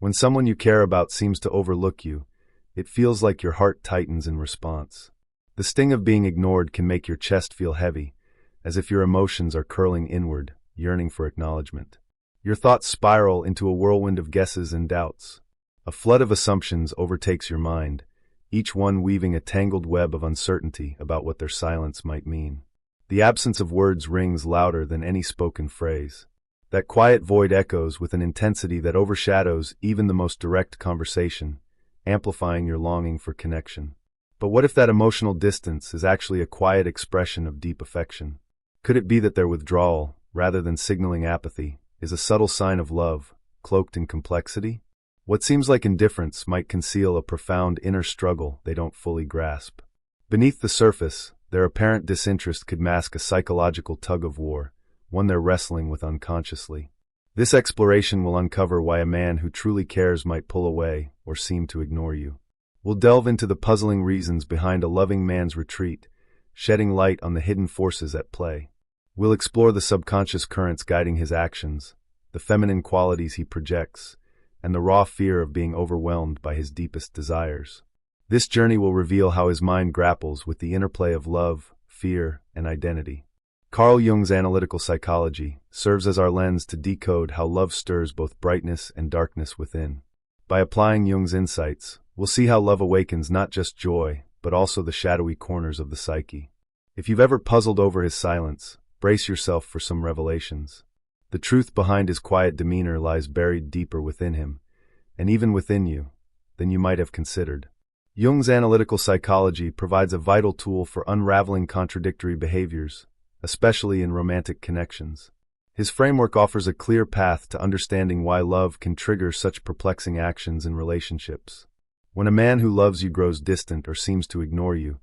When someone you care about seems to overlook you, it feels like your heart tightens in response. The sting of being ignored can make your chest feel heavy, as if your emotions are curling inward, yearning for acknowledgement. Your thoughts spiral into a whirlwind of guesses and doubts. A flood of assumptions overtakes your mind, each one weaving a tangled web of uncertainty about what their silence might mean. The absence of words rings louder than any spoken phrase. That quiet void echoes with an intensity that overshadows even the most direct conversation, amplifying your longing for connection. But what if that emotional distance is actually a quiet expression of deep affection? Could it be that their withdrawal, rather than signaling apathy, is a subtle sign of love, cloaked in complexity? What seems like indifference might conceal a profound inner struggle they don't fully grasp. Beneath the surface, their apparent disinterest could mask a psychological tug-of-war, one they're wrestling with unconsciously. This exploration will uncover why a man who truly cares might pull away or seem to ignore you. We'll delve into the puzzling reasons behind a loving man's retreat, shedding light on the hidden forces at play. We'll explore the subconscious currents guiding his actions, the feminine qualities he projects, and the raw fear of being overwhelmed by his deepest desires. This journey will reveal how his mind grapples with the interplay of love, fear, and identity. Carl Jung's analytical psychology serves as our lens to decode how love stirs both brightness and darkness within. By applying Jung's insights, we'll see how love awakens not just joy, but also the shadowy corners of the psyche. If you've ever puzzled over his silence, brace yourself for some revelations. The truth behind his quiet demeanor lies buried deeper within him, and even within you, than you might have considered. Jung's analytical psychology provides a vital tool for unraveling contradictory behaviors, especially in romantic connections. His framework offers a clear path to understanding why love can trigger such perplexing actions in relationships. When a man who loves you grows distant or seems to ignore you,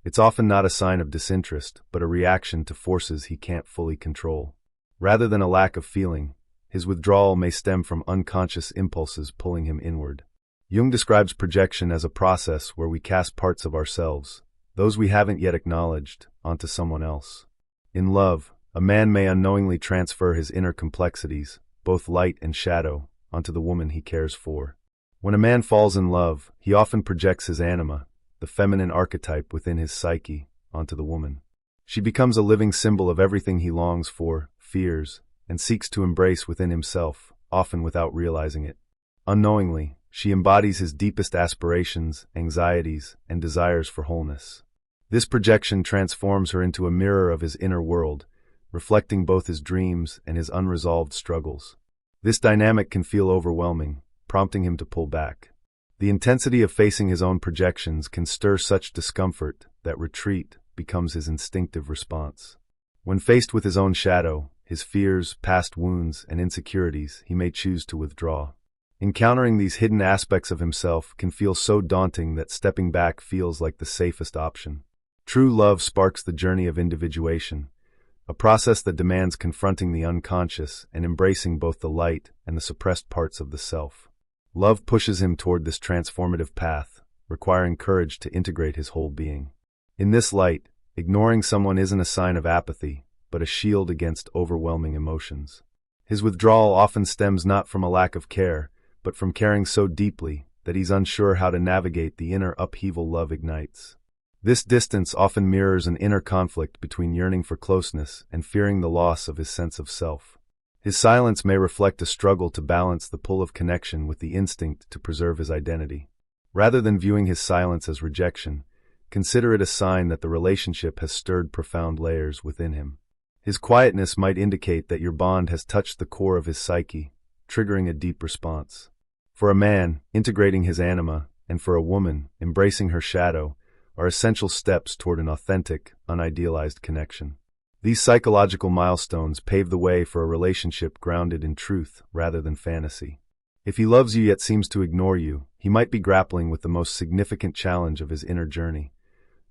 it's often not a sign of disinterest, but a reaction to forces he can't fully control. Rather than a lack of feeling, his withdrawal may stem from unconscious impulses pulling him inward. Jung describes projection as a process where we cast parts of ourselves, those we haven't yet acknowledged, onto someone else. In love, a man may unknowingly transfer his inner complexities, both light and shadow, onto the woman he cares for. When a man falls in love, he often projects his anima, the feminine archetype within his psyche, onto the woman. She becomes a living symbol of everything he longs for, fears, and seeks to embrace within himself, often without realizing it. Unknowingly, she embodies his deepest aspirations, anxieties, and desires for wholeness. This projection transforms her into a mirror of his inner world, reflecting both his dreams and his unresolved struggles. This dynamic can feel overwhelming, prompting him to pull back. The intensity of facing his own projections can stir such discomfort that retreat becomes his instinctive response. When faced with his own shadow, his fears, past wounds, and insecurities, he may choose to withdraw. Encountering these hidden aspects of himself can feel so daunting that stepping back feels like the safest option. True love sparks the journey of individuation, a process that demands confronting the unconscious and embracing both the light and the suppressed parts of the self. Love pushes him toward this transformative path, requiring courage to integrate his whole being. In this light, ignoring someone isn't a sign of apathy, but a shield against overwhelming emotions. His withdrawal often stems not from a lack of care, but from caring so deeply that he's unsure how to navigate the inner upheaval love ignites. This distance often mirrors an inner conflict between yearning for closeness and fearing the loss of his sense of self. His silence may reflect a struggle to balance the pull of connection with the instinct to preserve his identity. Rather than viewing his silence as rejection, consider it a sign that the relationship has stirred profound layers within him. His quietness might indicate that your bond has touched the core of his psyche, triggering a deep response. For a man, integrating his anima, and for a woman, embracing her shadow, are essential steps toward an authentic, unidealized connection. These psychological milestones pave the way for a relationship grounded in truth rather than fantasy. If he loves you yet seems to ignore you, he might be grappling with the most significant challenge of his inner journey,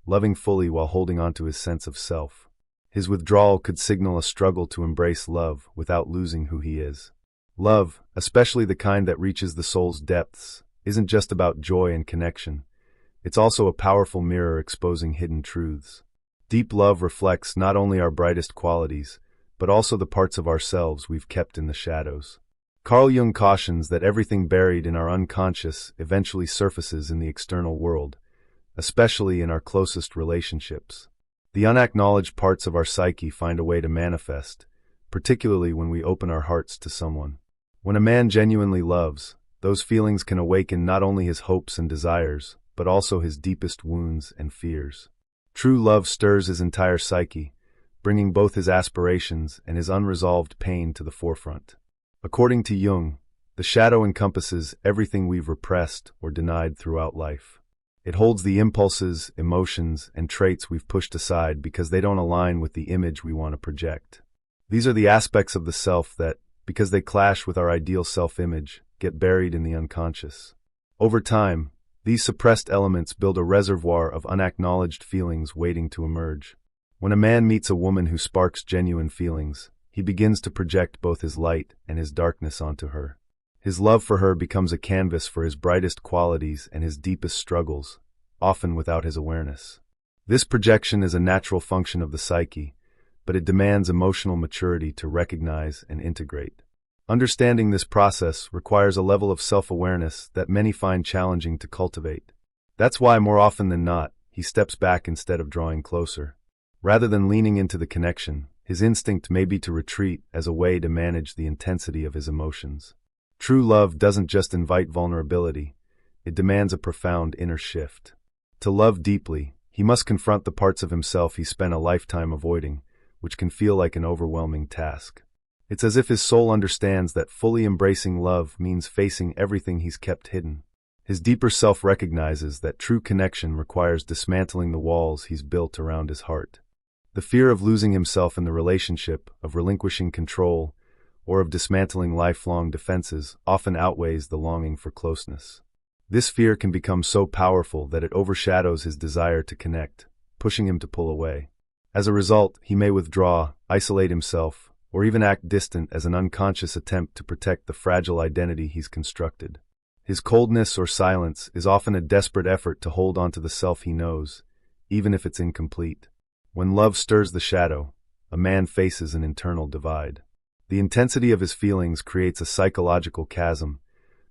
loving fully while holding on to his sense of self. His withdrawal could signal a struggle to embrace love without losing who he is. Love, especially the kind that reaches the soul's depths, isn't just about joy and connection. It's also a powerful mirror exposing hidden truths. Deep love reflects not only our brightest qualities, but also the parts of ourselves we've kept in the shadows. Carl Jung cautions that everything buried in our unconscious eventually surfaces in the external world, especially in our closest relationships. The unacknowledged parts of our psyche find a way to manifest, particularly when we open our hearts to someone. When a man genuinely loves, those feelings can awaken not only his hopes and desires, but also his deepest wounds and fears. True love stirs his entire psyche, bringing both his aspirations and his unresolved pain to the forefront. According to Jung, the shadow encompasses everything we've repressed or denied throughout life. It holds the impulses, emotions, and traits we've pushed aside because they don't align with the image we want to project. These are the aspects of the self that, because they clash with our ideal self-image, get buried in the unconscious. Over time, these suppressed elements build a reservoir of unacknowledged feelings waiting to emerge. When a man meets a woman who sparks genuine feelings, he begins to project both his light and his darkness onto her. His love for her becomes a canvas for his brightest qualities and his deepest struggles, often without his awareness. This projection is a natural function of the psyche, but it demands emotional maturity to recognize and integrate. Understanding this process requires a level of self-awareness that many find challenging to cultivate. That's why, more often than not, he steps back instead of drawing closer. Rather than leaning into the connection, his instinct may be to retreat as a way to manage the intensity of his emotions. True love doesn't just invite vulnerability, it demands a profound inner shift. To love deeply, he must confront the parts of himself he spent a lifetime avoiding, which can feel like an overwhelming task. It's as if his soul understands that fully embracing love means facing everything he's kept hidden. His deeper self recognizes that true connection requires dismantling the walls he's built around his heart. The fear of losing himself in the relationship, of relinquishing control, or of dismantling lifelong defenses often outweighs the longing for closeness. This fear can become so powerful that it overshadows his desire to connect, pushing him to pull away. As a result, he may withdraw, isolate himself, or even act distant as an unconscious attempt to protect the fragile identity he's constructed. His coldness or silence is often a desperate effort to hold onto the self he knows, even if it's incomplete. When love stirs the shadow, a man faces an internal divide. The intensity of his feelings creates a psychological chasm,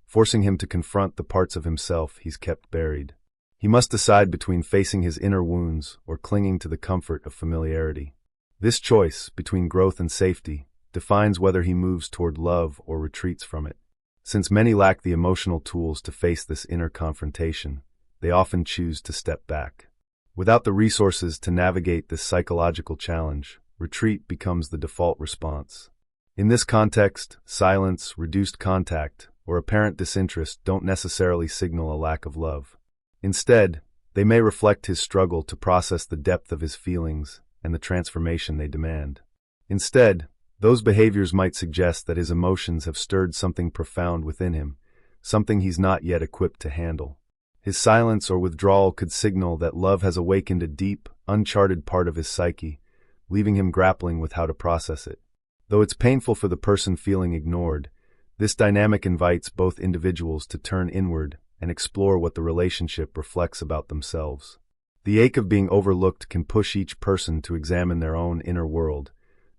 forcing him to confront the parts of himself he's kept buried. He must decide between facing his inner wounds or clinging to the comfort of familiarity. This choice, between growth and safety, defines whether he moves toward love or retreats from it. Since many lack the emotional tools to face this inner confrontation, they often choose to step back. Without the resources to navigate this psychological challenge, retreat becomes the default response. In this context, silence, reduced contact, or apparent disinterest don't necessarily signal a lack of love. Instead, they may reflect his struggle to process the depth of his feelings and the transformation they demand. Instead, those behaviors might suggest that his emotions have stirred something profound within him, something he's not yet equipped to handle. His silence or withdrawal could signal that love has awakened a deep, uncharted part of his psyche, leaving him grappling with how to process it. Though it's painful for the person feeling ignored, this dynamic invites both individuals to turn inward and explore what the relationship reflects about themselves. The ache of being overlooked can push each person to examine their own inner world,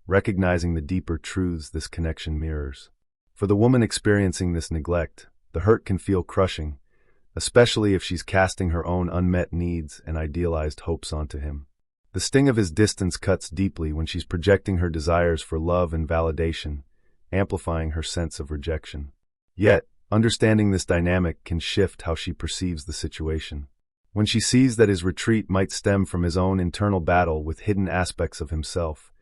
recognizing the deeper truths this connection mirrors. For the woman experiencing this neglect, the hurt can feel crushing, especially if she's casting her own unmet needs and idealized hopes onto him. The sting of his distance cuts deeply when she's projecting her desires for love and validation, amplifying her sense of rejection. Yet, understanding this dynamic can shift how she perceives the situation. When she sees that his retreat might stem from his own internal battle with hidden aspects of himself,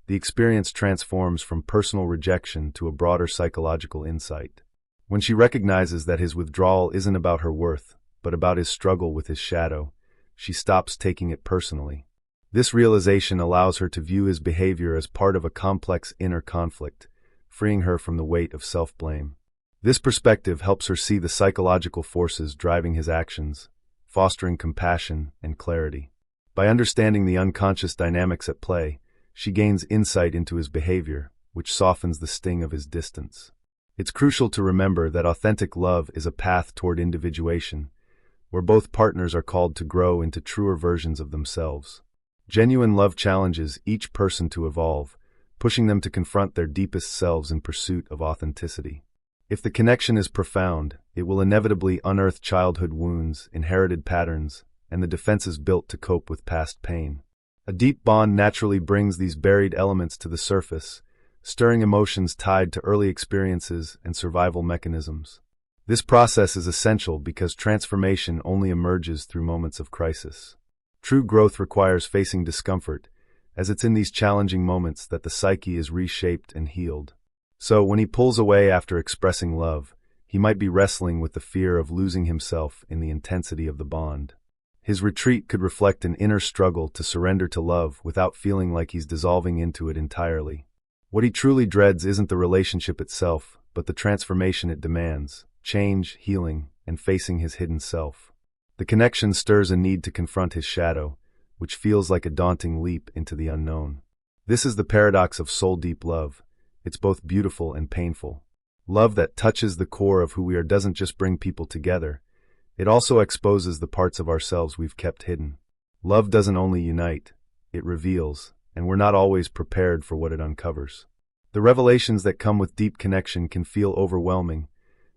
the experience transforms from personal rejection to a broader psychological insight. When she recognizes that his withdrawal isn't about her worth, but about his struggle with his shadow, she stops taking it personally. This realization allows her to view his behavior as part of a complex inner conflict, freeing her from the weight of self-blame. This perspective helps her see the psychological forces driving his actions, fostering compassion and clarity. By understanding the unconscious dynamics at play, she gains insight into his behavior, which softens the sting of his distance. It's crucial to remember that authentic love is a path toward individuation, where both partners are called to grow into truer versions of themselves. Genuine love challenges each person to evolve, pushing them to confront their deepest selves in pursuit of authenticity. If the connection is profound, it will inevitably unearth childhood wounds, inherited patterns, and the defenses built to cope with past pain. A deep bond naturally brings these buried elements to the surface, stirring emotions tied to early experiences and survival mechanisms. This process is essential because transformation only emerges through moments of crisis. True growth requires facing discomfort, as it's in these challenging moments that the psyche is reshaped and healed. So, when he pulls away after expressing love, he might be wrestling with the fear of losing himself in the intensity of the bond. His retreat could reflect an inner struggle to surrender to love without feeling like he's dissolving into it entirely. What he truly dreads isn't the relationship itself, but the transformation it demands, change, healing, and facing his hidden self. The connection stirs a need to confront his shadow, which feels like a daunting leap into the unknown. This is the paradox of soul-deep love. It's both beautiful and painful. Love that touches the core of who we are doesn't just bring people together, it also exposes the parts of ourselves we've kept hidden. Love doesn't only unite, it reveals, and we're not always prepared for what it uncovers. The revelations that come with deep connection can feel overwhelming,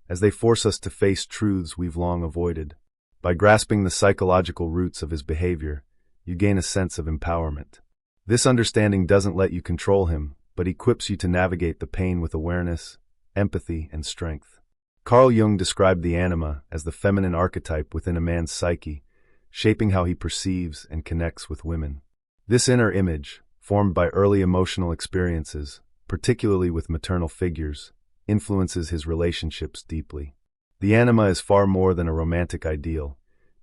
as they force us to face truths we've long avoided. By grasping the psychological roots of his behavior, you gain a sense of empowerment. This understanding doesn't let you control him, but equips you to navigate the pain with awareness, empathy, and strength. Carl Jung described the anima as the feminine archetype within a man's psyche, shaping how he perceives and connects with women. This inner image, formed by early emotional experiences, particularly with maternal figures, influences his relationships deeply. The anima is far more than a romantic ideal.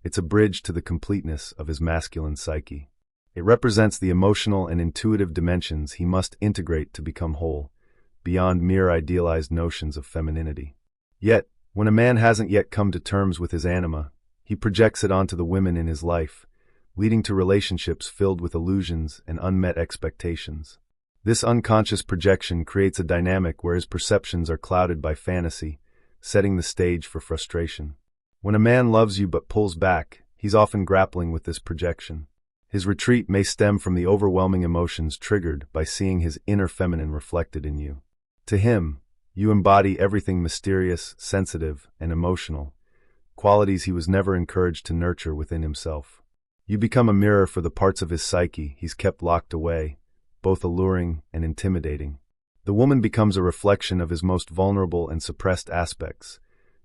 It's a bridge to the completeness of his masculine psyche. It represents the emotional and intuitive dimensions he must integrate to become whole, beyond mere idealized notions of femininity. Yet, when a man hasn't yet come to terms with his anima, he projects it onto the women in his life, leading to relationships filled with illusions and unmet expectations. This unconscious projection creates a dynamic where his perceptions are clouded by fantasy, setting the stage for frustration. When a man loves you but pulls back, he's often grappling with this projection. His retreat may stem from the overwhelming emotions triggered by seeing his inner feminine reflected in you. To him, you embody everything mysterious, sensitive, and emotional, qualities he was never encouraged to nurture within himself. You become a mirror for the parts of his psyche he's kept locked away, both alluring and intimidating. The woman becomes a reflection of his most vulnerable and suppressed aspects,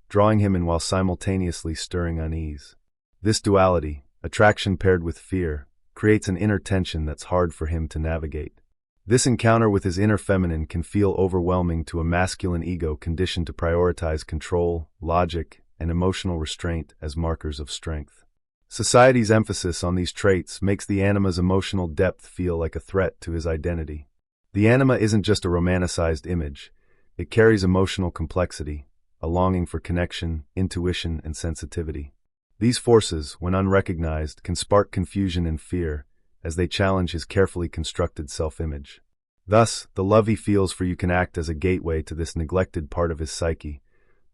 drawing him in while simultaneously stirring unease. This duality, attraction paired with fear, creates an inner tension that's hard for him to navigate. This encounter with his inner feminine can feel overwhelming to a masculine ego conditioned to prioritize control, logic, and emotional restraint as markers of strength. Society's emphasis on these traits makes the anima's emotional depth feel like a threat to his identity. The anima isn't just a romanticized image. It carries emotional complexity, a longing for connection, intuition, and sensitivity. These forces, when unrecognized, can spark confusion and fear, as they challenge his carefully constructed self-image. Thus, the love he feels for you can act as a gateway to this neglected part of his psyche,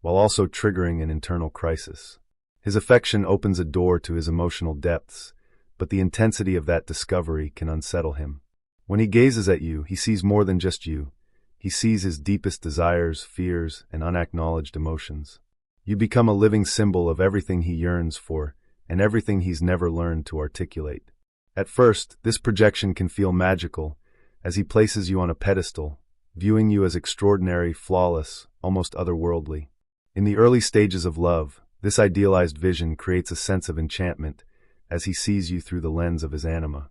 while also triggering an internal crisis. His affection opens a door to his emotional depths, but the intensity of that discovery can unsettle him. When he gazes at you, he sees more than just you. He sees his deepest desires, fears, and unacknowledged emotions. You become a living symbol of everything he yearns for, and everything he's never learned to articulate. At first, this projection can feel magical, as he places you on a pedestal, viewing you as extraordinary, flawless, almost otherworldly. In the early stages of love, this idealized vision creates a sense of enchantment, as he sees you through the lens of his anima.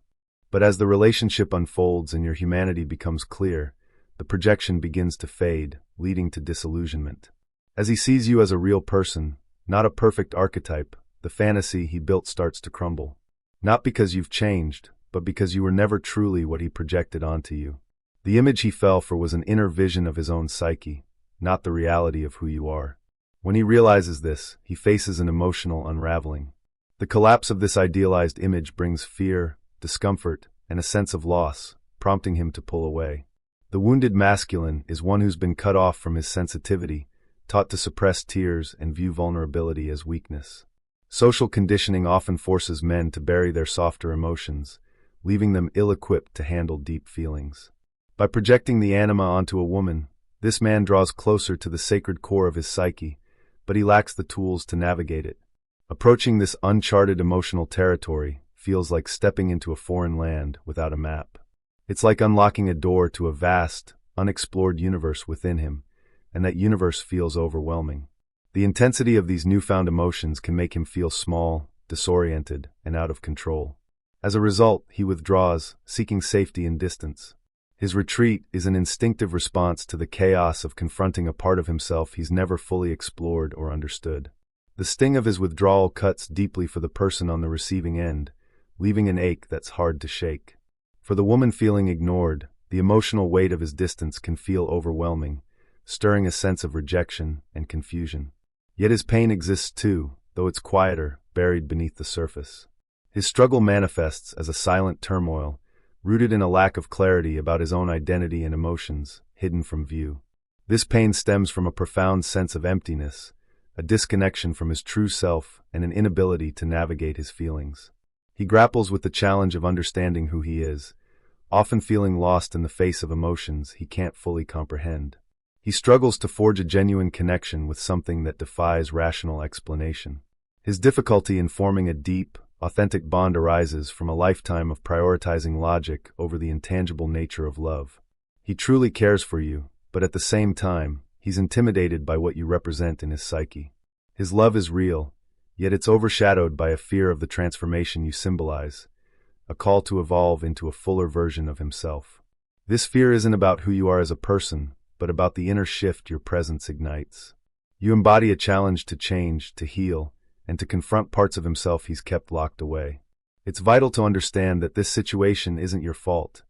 But as the relationship unfolds and your humanity becomes clear, the projection begins to fade, leading to disillusionment. As he sees you as a real person, not a perfect archetype, the fantasy he built starts to crumble. Not because you've changed, but because you were never truly what he projected onto you. The image he fell for was an inner vision of his own psyche, not the reality of who you are. When he realizes this, he faces an emotional unraveling. The collapse of this idealized image brings fear, discomfort, and a sense of loss, prompting him to pull away. The wounded masculine is one who's been cut off from his sensitivity, taught to suppress tears and view vulnerability as weakness. Social conditioning often forces men to bury their softer emotions, leaving them ill-equipped to handle deep feelings. By projecting the anima onto a woman, This man draws closer to the sacred core of his psyche, but he lacks the tools to navigate it. Approaching this uncharted emotional territory feels like stepping into a foreign land without a map. It's like unlocking a door to a vast, unexplored universe within him, and that universe feels overwhelming. The intensity of these newfound emotions can make him feel small, disoriented, and out of control. As a result, he withdraws, seeking safety and distance. His retreat is an instinctive response to the chaos of confronting a part of himself he's never fully explored or understood. The sting of his withdrawal cuts deeply for the person on the receiving end, leaving an ache that's hard to shake. For the woman feeling ignored, the emotional weight of his distance can feel overwhelming, stirring a sense of rejection and confusion. Yet his pain exists too, though it's quieter, buried beneath the surface. His struggle manifests as a silent turmoil, rooted in a lack of clarity about his own identity and emotions, hidden from view. This pain stems from a profound sense of emptiness, a disconnection from his true self, and an inability to navigate his feelings. He grapples with the challenge of understanding who he is, often feeling lost in the face of emotions he can't fully comprehend. He struggles to forge a genuine connection with something that defies rational explanation. His difficulty in forming a deep, authentic bond arises from a lifetime of prioritizing logic over the intangible nature of love. He truly cares for you, but at the same time, he's intimidated by what you represent in his psyche. His love is real, yet it's overshadowed by a fear of the transformation you symbolize, a call to evolve into a fuller version of himself. This fear isn't about who you are as a person, but about the inner shift your presence ignites. You embody a challenge to change, to heal, and to confront parts of himself he's kept locked away. It's vital to understand that this situation isn't your fault.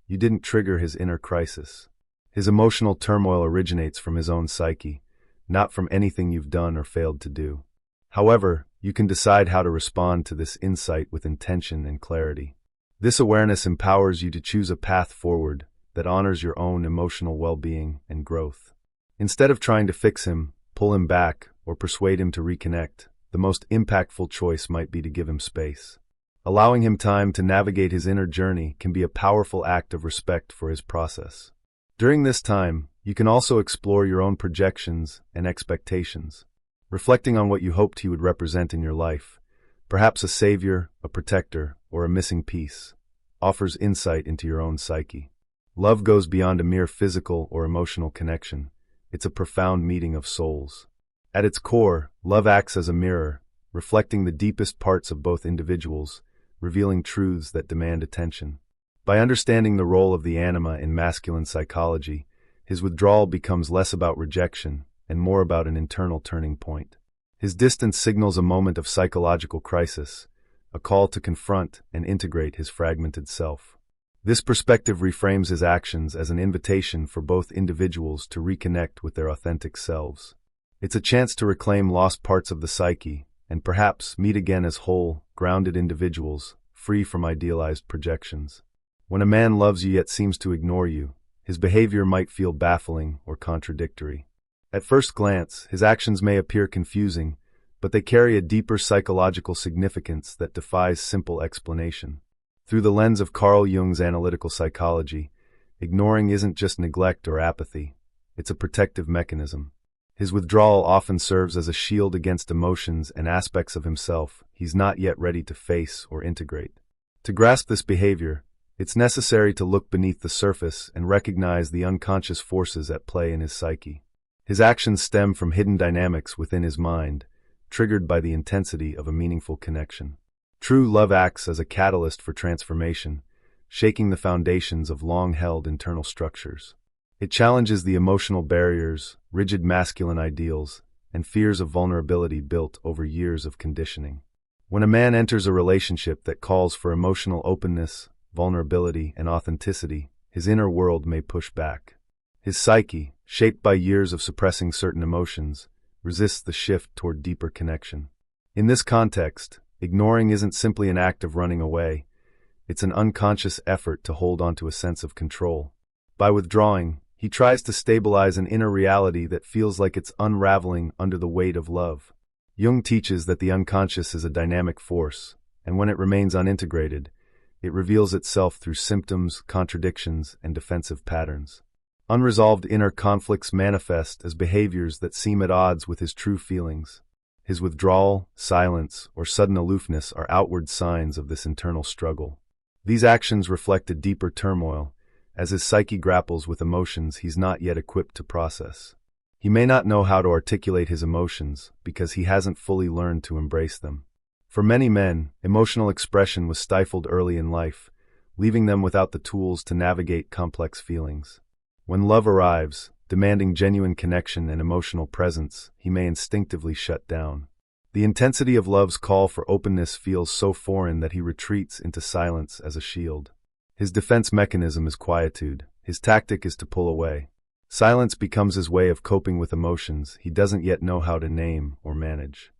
You didn't trigger his inner crisis. His emotional turmoil originates from his own psyche, not from anything you've done or failed to do. However, you can decide how to respond to this insight with intention and clarity. This awareness empowers you to choose a path forward that honors your own emotional well-being and growth. Instead of trying to fix him, pull him back, or persuade him to reconnect, the most impactful choice might be to give him space. Allowing him time to navigate his inner journey can be a powerful act of respect for his process. During this time, you can also explore your own projections and expectations, reflecting on what you hoped he would represent in your life. Perhaps a savior, a protector, or a missing piece, offers insight into your own psyche. Love goes beyond a mere physical or emotional connection. It's a profound meeting of souls. At its core, love acts as a mirror, reflecting the deepest parts of both individuals, revealing truths that demand attention. By understanding the role of the anima in masculine psychology, his withdrawal becomes less about rejection and more about an internal turning point. His distance signals a moment of psychological crisis, a call to confront and integrate his fragmented self. This perspective reframes his actions as an invitation for both individuals to reconnect with their authentic selves. It's a chance to reclaim lost parts of the psyche and perhaps meet again as whole, grounded individuals, free from idealized projections. When a man loves you yet seems to ignore you, his behavior might feel baffling or contradictory. At first glance, his actions may appear confusing, but they carry a deeper psychological significance that defies simple explanation. Through the lens of Carl Jung's analytical psychology, ignoring isn't just neglect or apathy, it's a protective mechanism. His withdrawal often serves as a shield against emotions and aspects of himself he's not yet ready to face or integrate. To grasp this behavior, it's necessary to look beneath the surface and recognize the unconscious forces at play in his psyche. His actions stem from hidden dynamics within his mind, triggered by the intensity of a meaningful connection. True love acts as a catalyst for transformation, shaking the foundations of long-held internal structures. It challenges the emotional barriers, rigid masculine ideals, and fears of vulnerability built over years of conditioning. When a man enters a relationship that calls for emotional openness, vulnerability, and authenticity, his inner world may push back. His psyche, shaped by years of suppressing certain emotions, resists the shift toward deeper connection. In this context, ignoring isn't simply an act of running away, it's an unconscious effort to hold onto a sense of control. By withdrawing, he tries to stabilize an inner reality that feels like it's unraveling under the weight of love. Jung teaches that the unconscious is a dynamic force, and when it remains unintegrated, it reveals itself through symptoms, contradictions, and defensive patterns. Unresolved inner conflicts manifest as behaviors that seem at odds with his true feelings. His withdrawal, silence, or sudden aloofness are outward signs of this internal struggle. These actions reflect a deeper turmoil, as his psyche grapples with emotions he's not yet equipped to process. He may not know how to articulate his emotions because he hasn't fully learned to embrace them. For many men, emotional expression was stifled early in life, leaving them without the tools to navigate complex feelings. When love arrives, demanding genuine connection and emotional presence, he may instinctively shut down. The intensity of love's call for openness feels so foreign that he retreats into silence as a shield. His defense mechanism is quietude. His tactic is to pull away. Silence becomes his way of coping with emotions he doesn't yet know how to name or manage.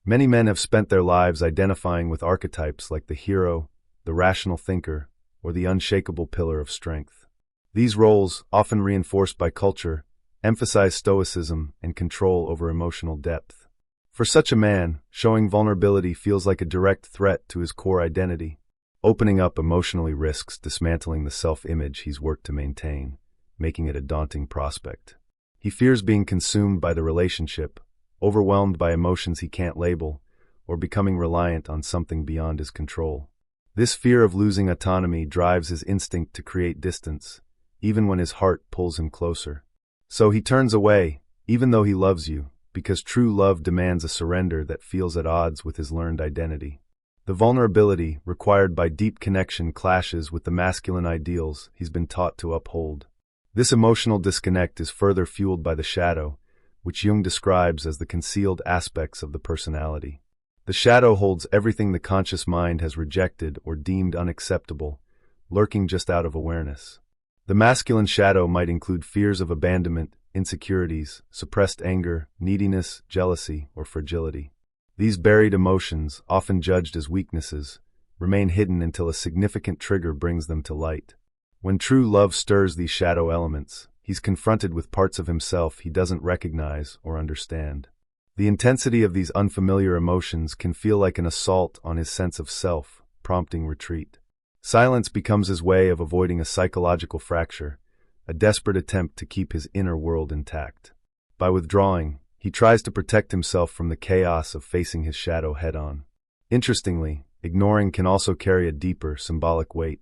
Many men have spent their lives identifying with archetypes like the hero, the rational thinker, or the unshakable pillar of strength. These roles, often reinforced by culture, emphasize stoicism and control over emotional depth. For such a man, showing vulnerability feels like a direct threat to his core identity. Opening up emotionally risks dismantling the self-image he's worked to maintain, making it a daunting prospect. He fears being consumed by the relationship, overwhelmed by emotions he can't label, or becoming reliant on something beyond his control. This fear of losing autonomy drives his instinct to create distance, even when his heart pulls him closer. So he turns away, even though he loves you, because true love demands a surrender that feels at odds with his learned identity. The vulnerability required by deep connection clashes with the masculine ideals he's been taught to uphold. This emotional disconnect is further fueled by the shadow, which Jung describes as the concealed aspects of the personality. The shadow holds everything the conscious mind has rejected or deemed unacceptable, lurking just out of awareness. The masculine shadow might include fears of abandonment, insecurities, suppressed anger, neediness, jealousy, or fragility. These buried emotions, often judged as weaknesses, remain hidden until a significant trigger brings them to light. When true love stirs these shadow elements, he's confronted with parts of himself he doesn't recognize or understand. The intensity of these unfamiliar emotions can feel like an assault on his sense of self, prompting retreat. Silence becomes his way of avoiding a psychological fracture, a desperate attempt to keep his inner world intact. By withdrawing, he tries to protect himself from the chaos of facing his shadow head-on. Interestingly, ignoring can also carry a deeper, symbolic weight.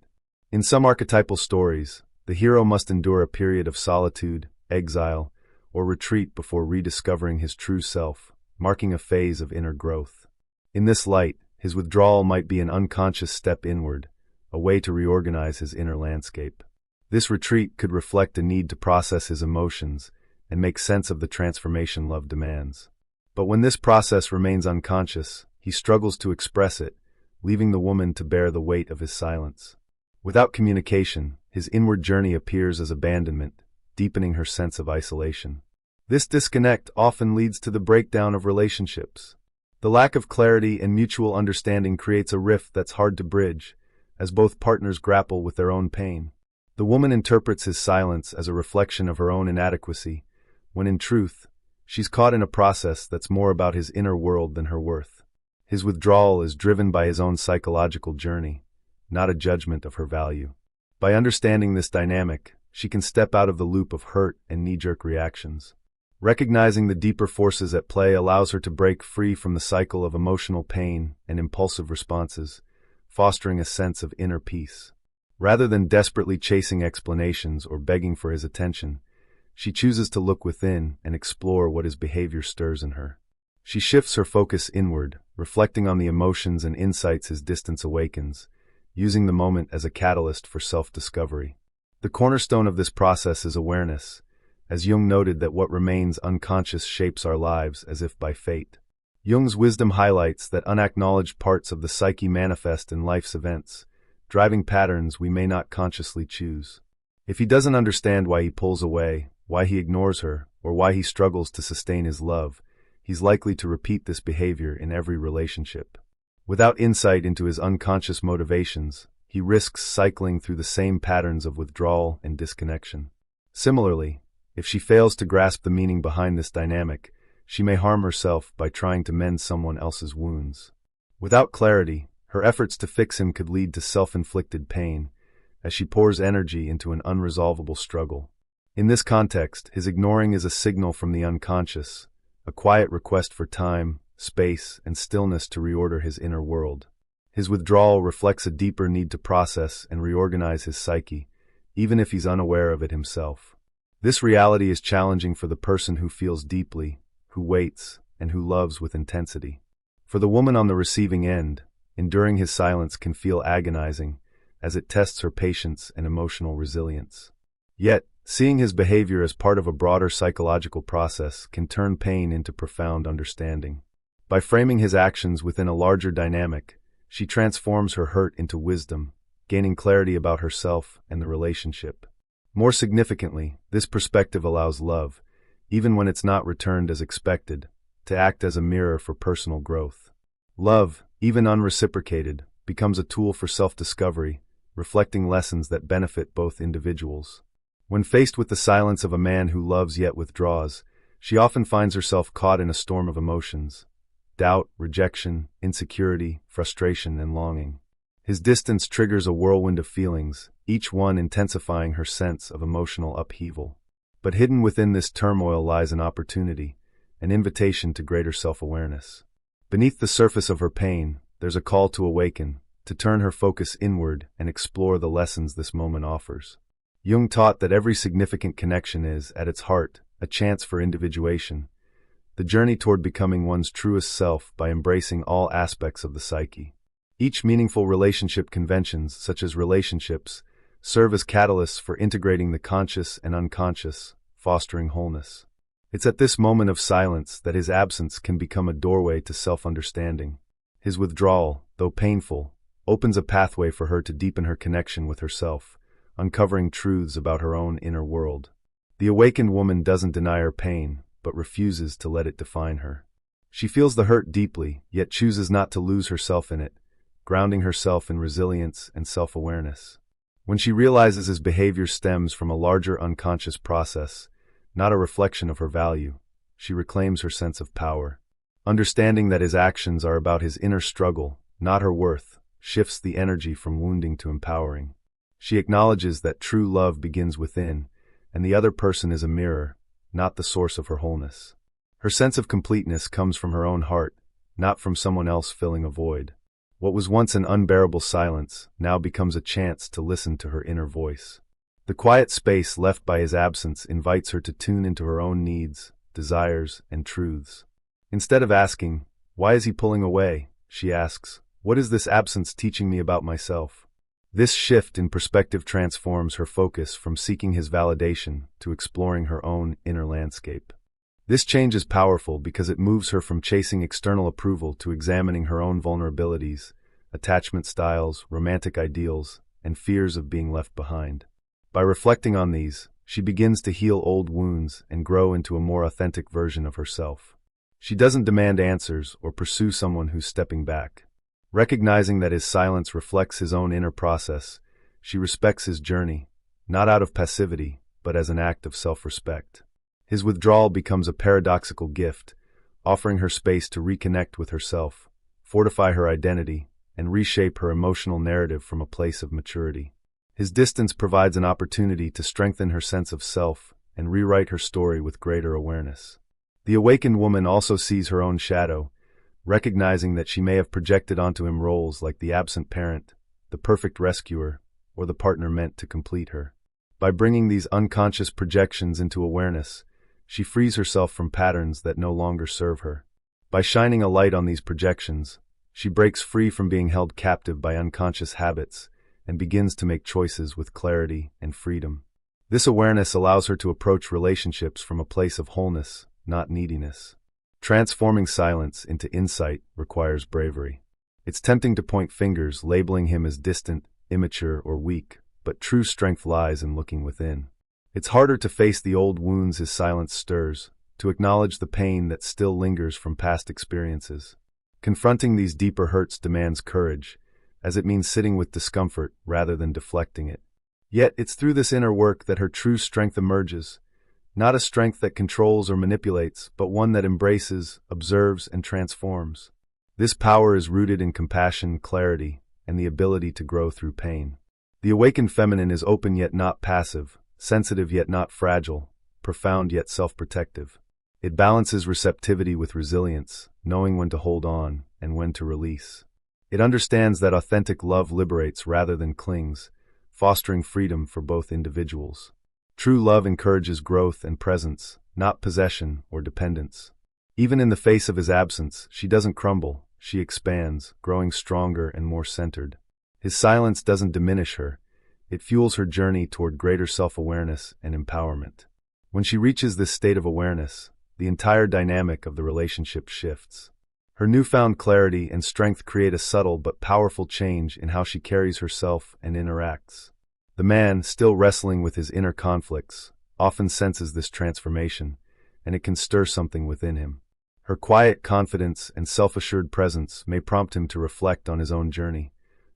In some archetypal stories, the hero must endure a period of solitude, exile, or retreat before rediscovering his true self, marking a phase of inner growth. In this light, his withdrawal might be an unconscious step inward, a way to reorganize his inner landscape. This retreat could reflect a need to process his emotions and make sense of the transformation love demands. But when this process remains unconscious, he struggles to express it, leaving the woman to bear the weight of his silence. Without communication, his inward journey appears as abandonment, deepening her sense of isolation. This disconnect often leads to the breakdown of relationships. The lack of clarity and mutual understanding creates a rift that's hard to bridge, as both partners grapple with their own pain. The woman interprets his silence as a reflection of her own inadequacy, when in truth, she's caught in a process that's more about his inner world than her worth. His withdrawal is driven by his own psychological journey, not a judgment of her value. By understanding this dynamic, she can step out of the loop of hurt and knee-jerk reactions. Recognizing the deeper forces at play allows her to break free from the cycle of emotional pain and impulsive responses, fostering a sense of inner peace. Rather than desperately chasing explanations or begging for his attention, she chooses to look within and explore what his behavior stirs in her. She shifts her focus inward, reflecting on the emotions and insights his distance awakens, using the moment as a catalyst for self-discovery. The cornerstone of this process is awareness, as Jung noted that what remains unconscious shapes our lives as if by fate. Jung's wisdom highlights that unacknowledged parts of the psyche manifest in life's events, driving patterns we may not consciously choose. If he doesn't understand why he pulls away, why he ignores her, or why he struggles to sustain his love, he's likely to repeat this behavior in every relationship. Without insight into his unconscious motivations, he risks cycling through the same patterns of withdrawal and disconnection. Similarly, if she fails to grasp the meaning behind this dynamic, she may harm herself by trying to mend someone else's wounds. Without clarity, her efforts to fix him could lead to self-inflicted pain, as she pours energy into an unresolvable struggle. In this context, his ignoring is a signal from the unconscious, a quiet request for time, space, and stillness to reorder his inner world. His withdrawal reflects a deeper need to process and reorganize his psyche, even if he's unaware of it himself. This reality is challenging for the person who feels deeply, who waits, and who loves with intensity. For the woman on the receiving end, enduring his silence can feel agonizing, as it tests her patience and emotional resilience. Yet, seeing his behavior as part of a broader psychological process can turn pain into profound understanding. By framing his actions within a larger dynamic, she transforms her hurt into wisdom, gaining clarity about herself and the relationship. More significantly, this perspective allows love, even when it's not returned as expected, to act as a mirror for personal growth. Love, even unreciprocated, becomes a tool for self-discovery, reflecting lessons that benefit both individuals. When faced with the silence of a man who loves yet withdraws, she often finds herself caught in a storm of emotions: doubt, rejection, insecurity, frustration, and longing. His distance triggers a whirlwind of feelings, each one intensifying her sense of emotional upheaval. But hidden within this turmoil lies an opportunity, an invitation to greater self-awareness. Beneath the surface of her pain, there's a call to awaken, to turn her focus inward and explore the lessons this moment offers. Jung taught that every significant connection is, at its heart, a chance for individuation, the journey toward becoming one's truest self by embracing all aspects of the psyche. Each meaningful relationship conventions, such as relationships, serve as catalysts for integrating the conscious and unconscious, fostering wholeness. It's at this moment of silence that his absence can become a doorway to self-understanding. His withdrawal, though painful, opens a pathway for her to deepen her connection with herself, uncovering truths about her own inner world. The awakened woman doesn't deny her pain, but refuses to let it define her. She feels the hurt deeply, yet chooses not to lose herself in it, grounding herself in resilience and self-awareness. When she realizes his behavior stems from a larger unconscious process, not a reflection of her value, she reclaims her sense of power. Understanding that his actions are about his inner struggle, not her worth, shifts the energy from wounding to empowering. She acknowledges that true love begins within, and the other person is a mirror, not the source of her wholeness. Her sense of completeness comes from her own heart, not from someone else filling a void. What was once an unbearable silence now becomes a chance to listen to her inner voice. The quiet space left by his absence invites her to tune into her own needs, desires, and truths. Instead of asking, "Why is he pulling away?" she asks, "What is this absence teaching me about myself?" This shift in perspective transforms her focus from seeking his validation to exploring her own inner landscape. This change is powerful because it moves her from chasing external approval to examining her own vulnerabilities, attachment styles, romantic ideals, and fears of being left behind. By reflecting on these, she begins to heal old wounds and grow into a more authentic version of herself. She doesn't demand answers or pursue someone who's stepping back. Recognizing that his silence reflects his own inner process, she respects his journey, not out of passivity, but as an act of self-respect. His withdrawal becomes a paradoxical gift, offering her space to reconnect with herself, fortify her identity, and reshape her emotional narrative from a place of maturity. His distance provides an opportunity to strengthen her sense of self and rewrite her story with greater awareness. The awakened woman also sees her own shadow, recognizing that she may have projected onto him roles like the absent parent, the perfect rescuer, or the partner meant to complete her. By bringing these unconscious projections into awareness, she frees herself from patterns that no longer serve her. By shining a light on these projections, she breaks free from being held captive by unconscious habits and begins to make choices with clarity and freedom. This awareness allows her to approach relationships from a place of wholeness, not neediness. Transforming silence into insight requires bravery. It's tempting to point fingers, labeling him as distant, immature, or weak, but true strength lies in looking within. It's harder to face the old wounds his silence stirs, to acknowledge the pain that still lingers from past experiences. Confronting these deeper hurts demands courage, as it means sitting with discomfort rather than deflecting it. Yet it's through this inner work that her true strength emerges, not a strength that controls or manipulates, but one that embraces, observes, and transforms. This power is rooted in compassion, clarity, and the ability to grow through pain. The awakened feminine is open yet not passive, sensitive yet not fragile, profound yet self-protective. It balances receptivity with resilience, knowing when to hold on and when to release. It understands that authentic love liberates rather than clings, fostering freedom for both individuals. True love encourages growth and presence, not possession or dependence. Even in the face of his absence, she doesn't crumble, she expands, growing stronger and more centered. His silence doesn't diminish her, it fuels her journey toward greater self-awareness and empowerment. When she reaches this state of awareness, the entire dynamic of the relationship shifts. Her newfound clarity and strength create a subtle but powerful change in how she carries herself and interacts. The man, still wrestling with his inner conflicts, often senses this transformation, and it can stir something within him. Her quiet confidence and self-assured presence may prompt him to reflect on his own journey,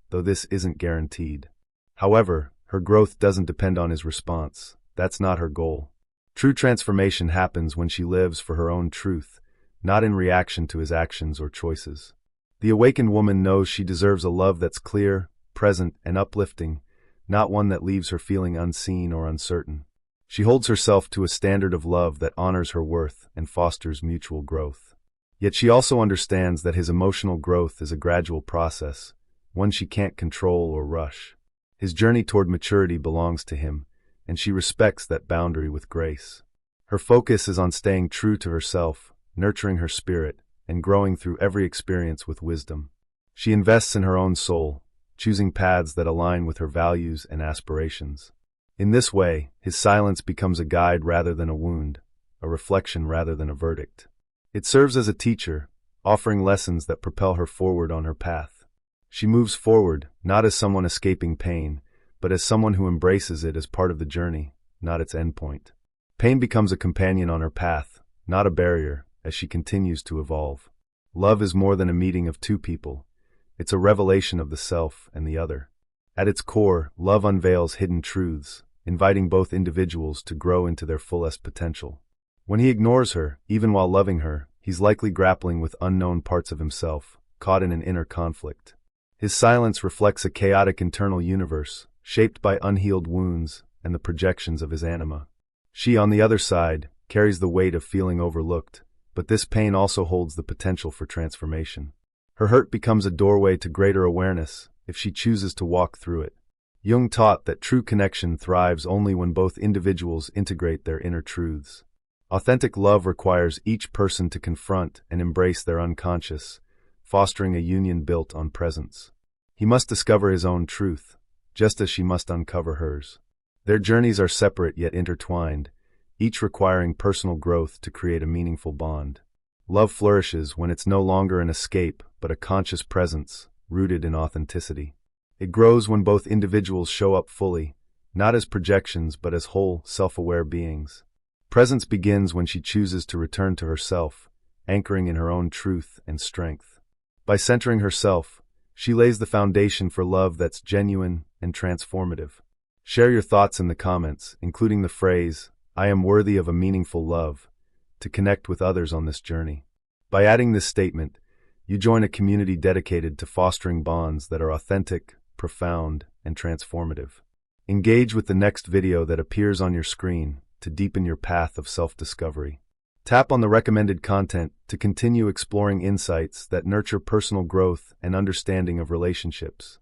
though this isn't guaranteed. However, her growth doesn't depend on his response. That's not her goal. True transformation happens when she lives for her own truth, not in reaction to his actions or choices. The awakened woman knows she deserves a love that's clear, present, and uplifting, not one that leaves her feeling unseen or uncertain. She holds herself to a standard of love that honors her worth and fosters mutual growth. Yet she also understands that his emotional growth is a gradual process, one she can't control or rush. His journey toward maturity belongs to him, and she respects that boundary with grace. Her focus is on staying true to herself, nurturing her spirit, and growing through every experience with wisdom. She invests in her own soul, choosing paths that align with her values and aspirations. In this way, his silence becomes a guide rather than a wound, a reflection rather than a verdict. It serves as a teacher, offering lessons that propel her forward on her path. She moves forward, not as someone escaping pain, but as someone who embraces it as part of the journey, not its endpoint. Pain becomes a companion on her path, not a barrier, as she continues to evolve. Love is more than a meeting of two people. It's a revelation of the self and the other. At its core, love unveils hidden truths, inviting both individuals to grow into their fullest potential. When he ignores her, even while loving her, he's likely grappling with unknown parts of himself, caught in an inner conflict. His silence reflects a chaotic internal universe, shaped by unhealed wounds and the projections of his anima. She, on the other side, carries the weight of feeling overlooked, but this pain also holds the potential for transformation. Her hurt becomes a doorway to greater awareness if she chooses to walk through it. Jung taught that true connection thrives only when both individuals integrate their inner truths. Authentic love requires each person to confront and embrace their unconscious, fostering a union built on presence. He must discover his own truth, just as she must uncover hers. Their journeys are separate yet intertwined, each requiring personal growth to create a meaningful bond. Love flourishes when it's no longer an escape, but a conscious presence, rooted in authenticity. It grows when both individuals show up fully, not as projections but as whole, self-aware beings. Presence begins when she chooses to return to herself, anchoring in her own truth and strength. By centering herself, she lays the foundation for love that's genuine and transformative. Share your thoughts in the comments, including the phrase, "I am worthy of a meaningful love," to connect with others on this journey. By adding this statement, you join a community dedicated to fostering bonds that are authentic, profound, and transformative. Engage with the next video that appears on your screen to deepen your path of self-discovery. Tap on the recommended content to continue exploring insights that nurture personal growth and understanding of relationships.